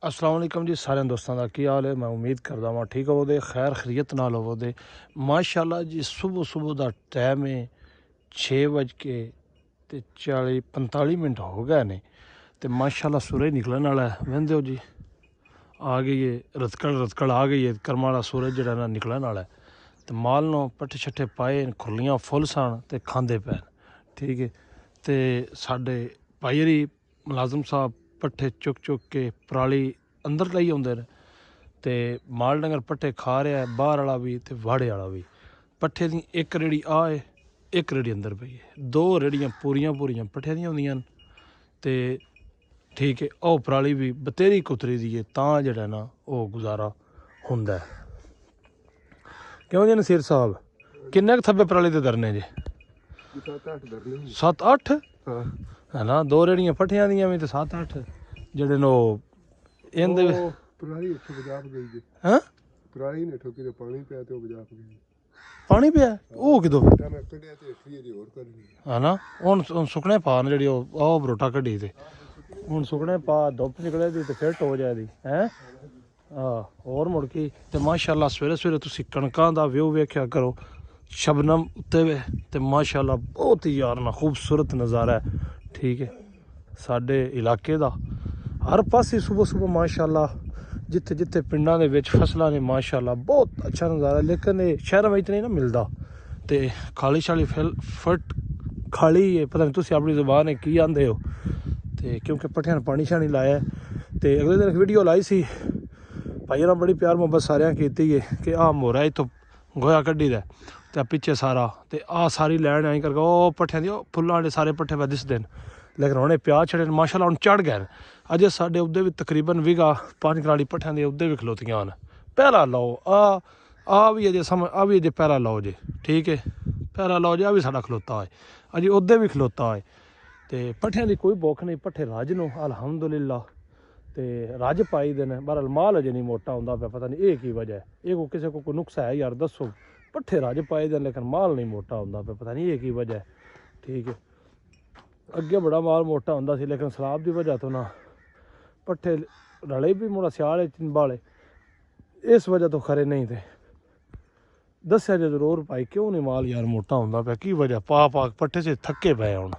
अस्सलाम वालेकुम जी सारे दोस्तों का की हाल है। मैं उम्मीद करता हाँ ठीक होवो, खैर खरीयत नाल होवो। माशाअल्लाह जी सुबह सुबह का टाइम है 6:40-45 हो गए ने तो माशाअल्लाह सूरज निकलने वाला है। वेंदे हो जी आ गई है रतकड़ आ गई है। कर्म वाला सूरज जरा ना निकलने वाला है तो माल नो पट्ठे छट्ठे पाए खुरलियाँ फुल सन तो खांदे पैन ठीक है। तो साडे भाईरी मुलाजम साहब पट्ठे चुक चुक के पराली अंदर लाई आउंदे ने ते माल डंगर पट्ठे खा रहा है, बाहर वाला भी ते वाड़े वाला भी। पट्ठे दी एक रेड़ी आ है, एक रेड़ी अंदर पई है, दो रेड़ियां पूरियां पट्ठे दियां होंदियां न ते ठीक है। ओह पराली भी बतेरी कुतरी दी है तां जेड़ा ना ओह गुजारा हुंदा है। क्यों जी नसीर साहब किन्ने क थब्बे पराली दे दरने जे? 7-8 है ना, दो रेड़ियां पट्ठियां दियां भी ते 7-8 जेड़े नो इंदे पराली इत्थे बजा गई जी। हैं पराली ने ठोकी ते पानी पिया ते बजा गई। पानी पिया ओह किदों मैं कड्ढिया ते इत्थे दी होर करनी है ना। हुन सुकने पा न जेड़ी ओह बरोटा कड्ढी ते हुन सुकने पा धुप्प निकले दी ते फिर टो जाए दी हैं। और मुड़की ते माशाअल्लाह सवेरे सवेरे तुसी कणकां दा व्यू वेख्या करो, शबनम उत्ते वे ते माशाअल्लाह बहुत ही यार ना खूबसूरत नज़ारा है ठीक है। साडे इलाके दा हर पासे सुबह सुबह माशाअल्लाह जिथे जिथे पिंडां दे विच फसलां ने माशाअल्लाह बहुत अच्छा नज़ारा है। लेकिन ये शहरां विच नहीं ना मिलदा ते खाली शाली फट खाली है, पता नहीं तुसी अपनी ज़ुबान है की आंदे हो ते क्योंकि पट्ठियां ने पानी शानी लाया ते अगले दिन एक वीडियो लाई सी भाई ने बड़ी प्यार मोहब्बत सारियां कीती है कि आ मोरा इत्थों गोया कड्ढी दा ते पिछे सारा ते आ सारी लैन आई करके ओह पट्ठियां दी फुल्लां वाले सारे पट्ठे पे दिसदे न। लेकिन हुणे प्याज छड़े माशाअल्लाह हुण चढ़ गए। अजे साडे उद्धर भी तकरीबन विगा 5 कनाली पट्ठियां दी उद्धर भी खलोतियां न। पहला लाओ आ भी अजे समझ आ भी अजे पहला लाओ जे ठीक है, पहला लाओ जे आ भी साडा खलोता है अजे उद्धर भी खलोता है ते पट्ठियां दी कोई भुख नहीं। पट्ठे रज नो अलहमदुलिल्लाह ते रज पाई दे न। बहरहाल माल अजे नहीं मोटा होंदा पे, पता नहीं ये की वजह है, ये को किसी को नुक्सा है यार दसो। पट्ठे रज पाए दे लेकिन माल नहीं मोटा होंदा पे, पता नहीं ये की वजह है ठीक है। अगे बड़ा माल मोटा होंदा सी लेकिन सलाब की वजह तो ना पट्ठे रले भी मुड़ा स्याल बाले इस वजह तो खरे नहीं थे। दस्या जे जरूर भाई क्यों नहीं माल यार मोटा होंदा पे, की वजह पा पट्ठे से थके पे हुण।